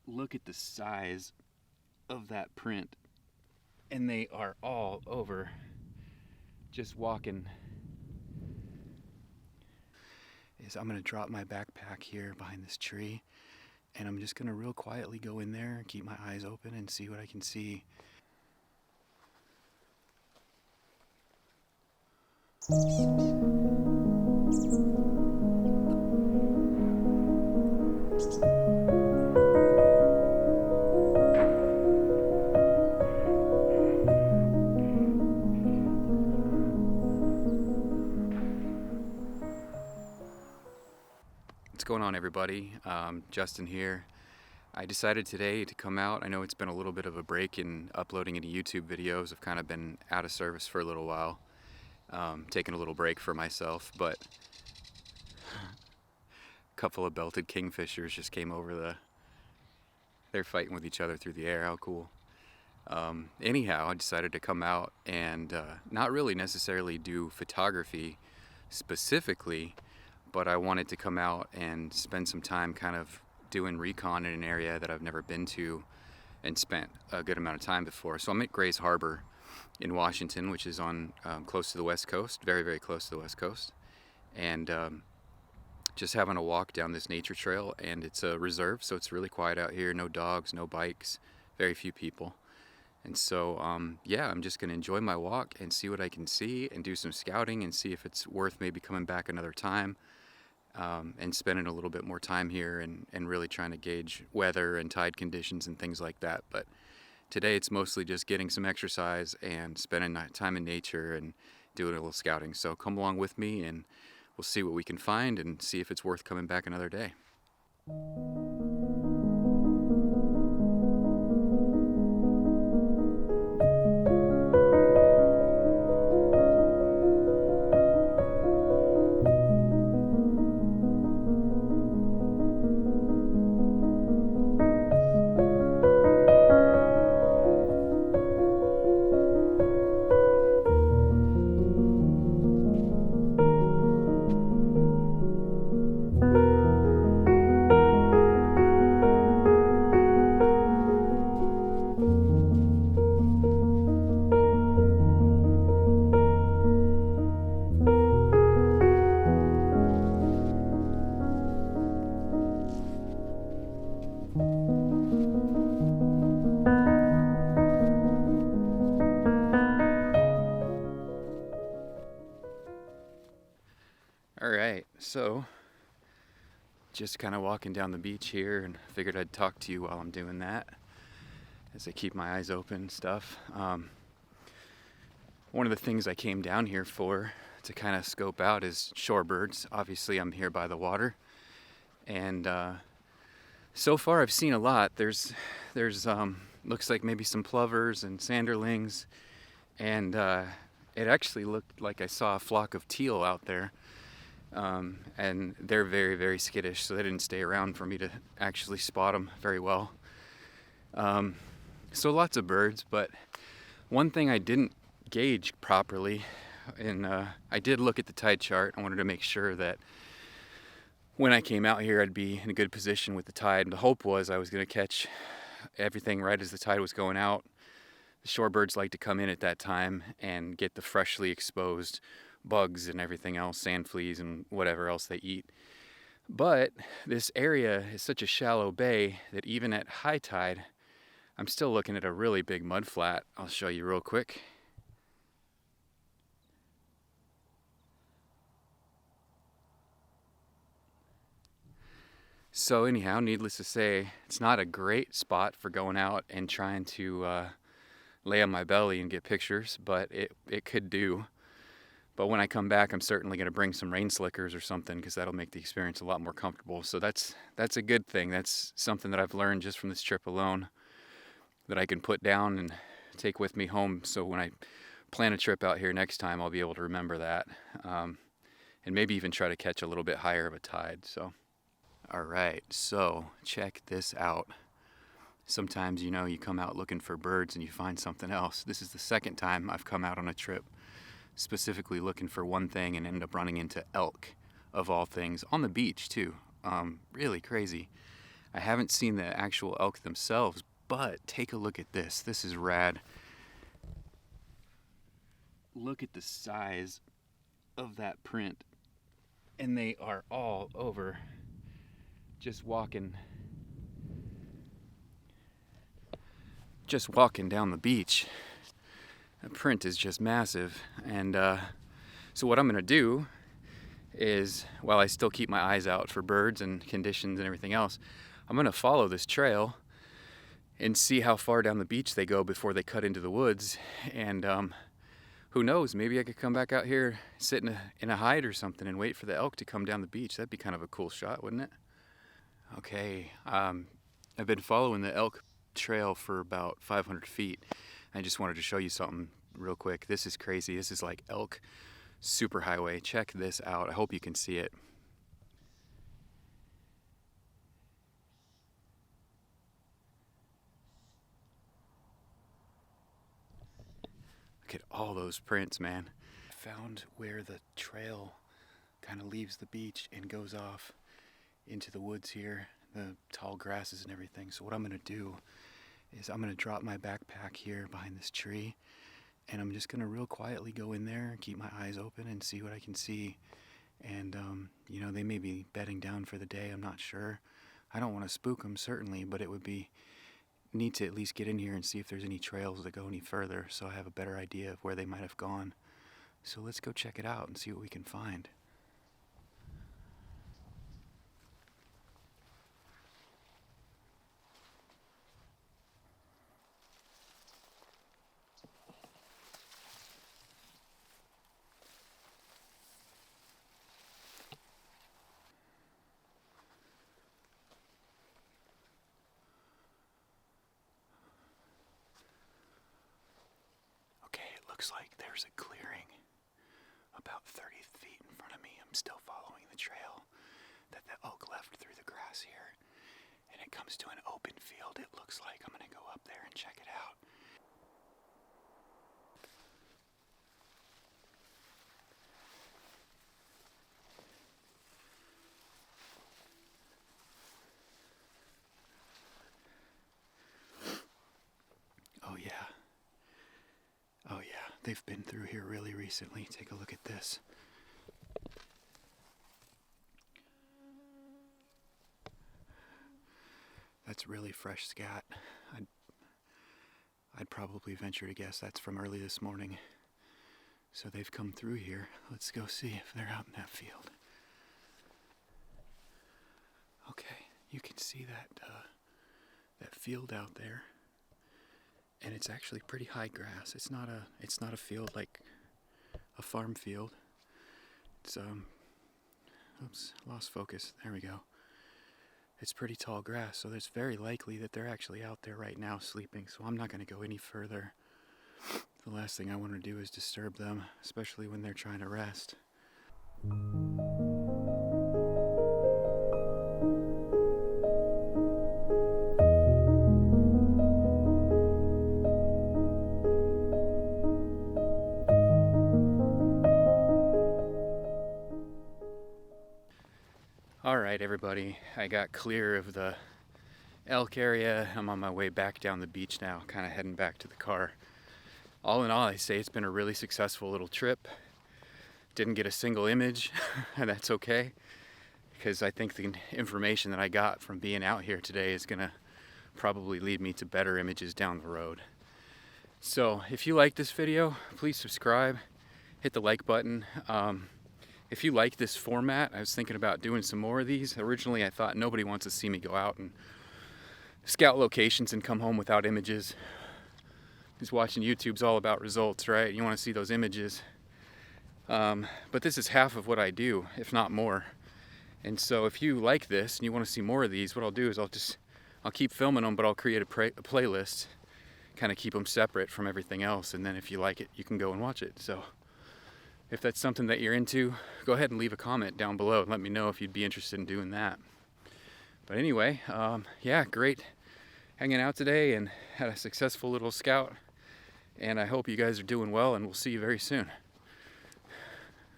look at the size of that print, and they are all over. Just walking. I'm gonna drop my backpack here behind this tree, and I'm just gonna real quietly go in there and keep my eyes open and see what I can see. What's going on, everybody? Justin here. I decided today to come out. I know it's been a little bit of a break in uploading any YouTube videos. I've kind of been out of service for a little while, taking a little break for myself, but a couple of belted kingfishers just came over they're fighting with each other through the air. How cool. Anyhow, I decided to come out and not really necessarily do photography specifically, but I wanted to come out and spend some time kind of doing recon in an area that I've never been to and spent a good amount of time before. So I'm at Grays Harbor in Washington, which is on close to the West Coast, very, very close to the West Coast. And just having a walk down this nature trail, and it's a reserve, so it's really quiet out here. No dogs, no bikes, very few people. And so, yeah, I'm just gonna enjoy my walk and see what I can see and do some scouting and see if it's worth maybe coming back another time. And spending a little bit more time here and really trying to gauge weather and tide conditions and things like that. But today it's mostly just getting some exercise and spending time in nature and doing a little scouting. So come along with me and we'll see what we can find and see if it's worth coming back another day. Alright, so just kind of walking down the beach here, and figured I'd talk to you while I'm doing that as I keep my eyes open and stuff. One of the things I came down here for to kind of scope out is shorebirds. Obviously I'm here by the water, and so far I've seen a lot. There's looks like maybe some plovers and sanderlings, and it actually looked like I saw a flock of teal out there. And they're very, very skittish, so they didn't stay around for me to actually spot them very well. So lots of birds, but one thing I didn't gauge properly, and I did look at the tide chart. I wanted to make sure that when I came out here I'd be in a good position with the tide. The hope was I was going to catch everything right as the tide was going out. The shorebirds like to come in at that time and get the freshly exposed bugs and everything else, sand fleas and whatever else they eat. But this area is such a shallow bay that even at high tide, I'm still looking at a really big mud flat. I'll show you real quick. So anyhow, needless to say, it's not a great spot for going out and trying to lay on my belly and get pictures, but it could do. But when I come back, I'm certainly going to bring some rain slickers or something, because that'll make the experience a lot more comfortable. So that's a good thing. That's something that I've learned just from this trip alone that I can put down and take with me home. So when I plan a trip out here next time, I'll be able to remember that, and maybe even try to catch a little bit higher of a tide. So, all right, so check this out. Sometimes, you know, you come out looking for birds and you find something else. This is the second time I've come out on a trip specifically looking for one thing and end up running into elk, of all things, on the beach too. Really crazy. I haven't seen the actual elk themselves, but take a look at this. This is rad. Look at the size of that print. And they are all over. Just walking down the beach. The print is just massive. And so what I'm gonna do is, while I still keep my eyes out for birds and conditions and everything else, I'm gonna follow this trail and see how far down the beach they go before they cut into the woods. And who knows, maybe I could come back out here, sit in a hide or something and wait for the elk to come down the beach. That'd be kind of a cool shot, wouldn't it? Okay, I've been following the elk trail for about 500 feet. I just wanted to show you something real quick. This is crazy. This is like elk superhighway. Check this out. I hope you can see it. Look at all those prints, man. I found where the trail kind of leaves the beach and goes off into the woods here, the tall grasses and everything. So what I'm gonna do is I'm gonna drop my backpack here behind this tree, and I'm just gonna real quietly go in there, keep my eyes open and see what I can see. And you know, they may be bedding down for the day, I'm not sure. I don't want to spook them, certainly, but it would be neat to at least get in here and see if there's any trails that go any further, so I have a better idea of where they might have gone. So let's go check it out and see what we can find. Okay, it looks like there's a clearing about 30 feet in front of me. I'm still following the trail that the elk left through the grass here. And it comes to an open field, it looks like. I'm gonna go up there and check it out. Oh yeah. Oh yeah, they've been through here really recently. Take a look at this. That's really fresh scat. I'd probably venture to guess that's from early this morning. So they've come through here. Let's go see if they're out in that field. Okay, you can see that field out there, and it's actually pretty high grass. It's not a field like a farm field. It's oops, lost focus. There we go. It's pretty tall grass, so it's very likely that they're actually out there right now sleeping, so I'm not going to go any further. The last thing I want to do is disturb them, especially when they're trying to rest. Alright everybody, I got clear of the elk area. I'm on my way back down the beach now, kind of heading back to the car. All in all, I say it's been a really successful little trip. Didn't get a single image, and that's okay, because I think the information that I got from being out here today is gonna probably lead me to better images down the road. So if you like this video, please subscribe, hit the like button. If you like this format, I was thinking about doing some more of these. Originally, I thought nobody wants to see me go out and scout locations and come home without images. Because watching YouTube's all about results, right? You want to see those images. But this is half of what I do, if not more. And so if you like this and you want to see more of these, what I'll do is I'll keep filming them, but I'll create a playlist, kind of keep them separate from everything else. And then if you like it, you can go and watch it. So if that's something that you're into, go ahead and leave a comment down below and let me know if you'd be interested in doing that. But anyway, yeah, great hanging out today and had a successful little scout. And I hope you guys are doing well, and we'll see you very soon.